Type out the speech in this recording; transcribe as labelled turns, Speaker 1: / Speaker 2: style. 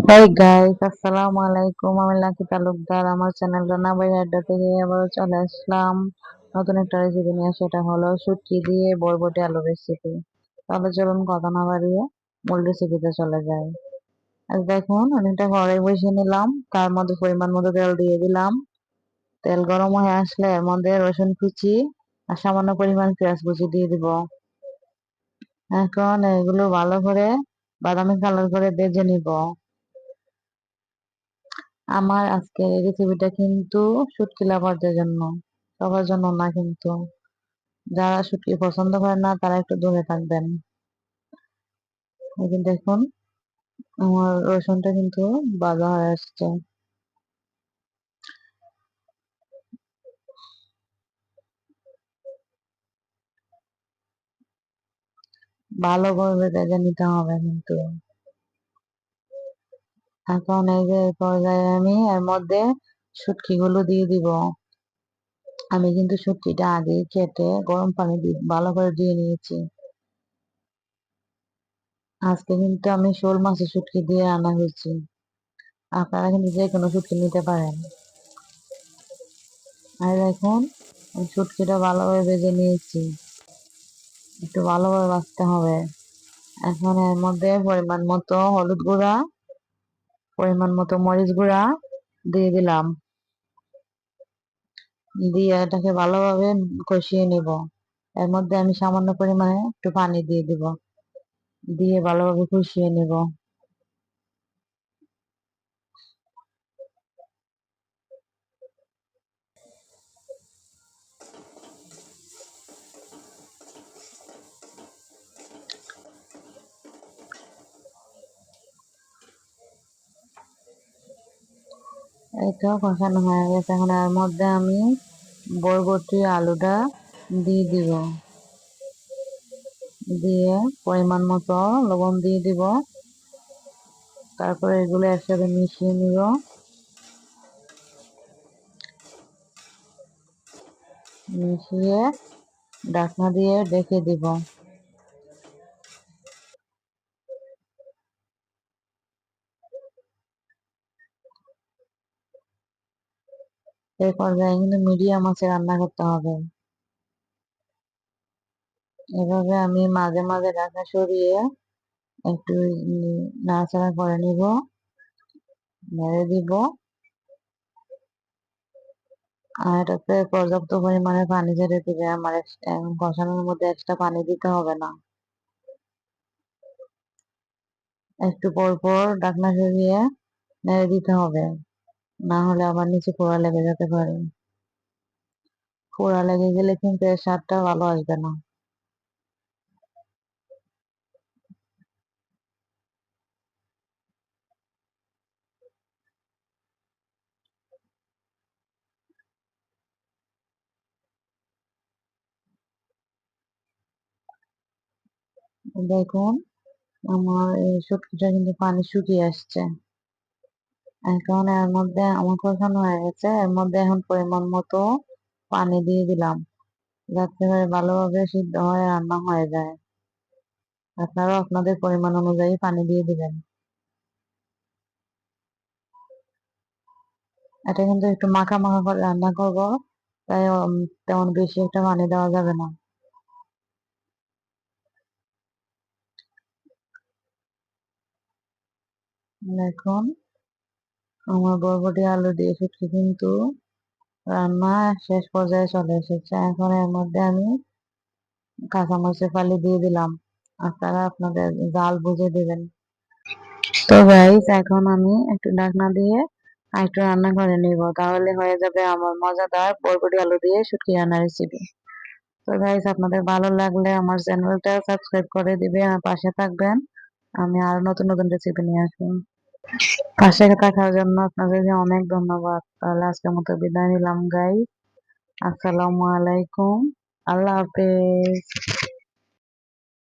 Speaker 1: Hi guys, আসসালামু আলাইকুম। আমি লাকি তালুকদার। আমার চ্যানেল রান্না বাই আড্ডা থেকে আবারও চলে আসলাম নতুন একটা রেসিপি নিয়ে। সেটা হলো শুটকি দিয়ে বরবটি আলু রেসিপি। তাহলে চলুন কথা না বাড়িয়ে মূল রেসিপিতে চলে যায়। আজ দেখুন, আমি একটা কড়াই বসিয়ে নিলাম, তার মধ্যে পরিমাণ মতো তেল দিয়ে দিলাম। তেল গরম হয়ে আসলে এর মধ্যে রসুন কুচি আর সামান্য পরিমাণ পেঁয়াজ কুচি দিয়ে দিব। এখন এগুলো ভালো করে বাদামি কালার করে ভেজে নিব। আমার আজকের এই রেসিপিটা কিন্তু শুটকি লাভারদের জন্য, সবার জন্য না কিন্তু। যারা শুটকি পছন্দ করে না তারা একটু দূরে থাকবেন। এই যে দেখুন, আমার রসুনটা কিন্তু ভাজা হয়ে আসছে। ভালোভাবে ভেজে নিতে হবে কিন্তু। এখন এই যে এই পর্যায়ে আমি এর মধ্যে শুটকি গুলো দিয়ে দিব। আমি কিন্তু শুটকিটা আগেই কেটে গরম পানি দিয়ে ভালো করে দিয়ে নিয়েছি। আজকে কিন্তু আমি শোল মাছের শুটকি দিয়ে রান্না করছি। আপনারা কিন্তু যে কোনো শুটকি নিতে পারেন। আর দেখুন, শুটকিটা ভালোভাবে ভেজে নিয়েছি। একটু ভালোভাবে ভাজতে হবে। এখন এর মধ্যে পরিমাণ মতো হলুদ গুঁড়া, পরিমাণ মতো মরিচ গুঁড়া দিয়ে দিলাম। দিয়ে এটাকে ভালোভাবে কষিয়ে নিব। এর মধ্যে আমি সামান্য পরিমাণে একটু পানি দিয়ে দিব। দিয়ে ভালোভাবে কষিয়ে নিব। এই তো কষানো হয়ে গেছে। এখন এর মধ্যে আমি বরবটি আলুটা দিয়ে দিব। দিয়ে পরিমাণ মতো লবণ দিয়ে দিব। তারপরে এগুলো একসাথে মিশিয়ে নিব। মিশিয়ে ঢাকনা দিয়ে ঢেকে দিব। এই পর্যায়ে কিন্তু মিডিয়াম আঁচে রান্না করতে হবে। এভাবে আমি মাঝে মাঝে ঢাকা সরিয়ে একটু নাড়াচাড়া করে নিব, নেড়ে দিব। আর এটাতে পর্যাপ্ত পরিমাণে পানি ছেড়ে দিবে। আমার কষানোর মধ্যে এক্সট্রা পানি দিতে হবে না। একটু পর পর ঢাকনা সরিয়ে নেড়ে দিতে হবে, না হলে আবার নিচে পোড়া লেগে যেতে পারে। পোড়া লেগে গেলে কিন্তু এর স্বাদটা ভালো আসবে না। দেখুন, আমার এই শুটকিটা কিন্তু পানি শুকিয়ে আসছে। এখন এর মধ্যে আমার কষানো হয়ে গেছে। এর মধ্যে এখন পরিমাণ মতো পানি দিয়ে দিলাম, যাতে করে ভালোভাবে সিদ্ধ হয়ে রান্না হয়ে যায়। আপনারাও আপনাদের পরিমাণ অনুযায়ী পানি দিয়ে দিবেন। এটা কিন্তু একটু মাখা মাখা করে রান্না করব, তাই তেমন বেশি একটা পানি দেওয়া যাবে না। এখন আমার বরবটি আলু দিয়ে শুটকি কিন্তু রান্না শেষ পর্যায়ে চলে এসেছে। এখন এর মধ্যে আমি কাঁচামরিচের ফালি দিয়ে দিলাম। আপনারা আপনাদের জাল বুঝে দিবেন। তো গাইস, এখন আমি একটু ঢাকনা দিয়ে একটু রান্না করে নিব, তাহলে হয়ে যাবে আমার মজাদার বরবটি আলু দিয়ে শুটকি রান্না রেসিপি। তো গাইস, আপনাদের ভালো লাগলে আমার চ্যানেলটা সাবস্ক্রাইব করে দিবেন আর পাশে থাকবেন। আমি আরো নতুন নতুন রেসিপি নিয়ে আসবো। পাশে থাকার জন্য আপনাদেরকে অনেক ধন্যবাদ। তাহলে আজকের মতো বিদায় নিলাম গাইস। আসসালামু আলাইকুম। আল্লাহ হাফেজ।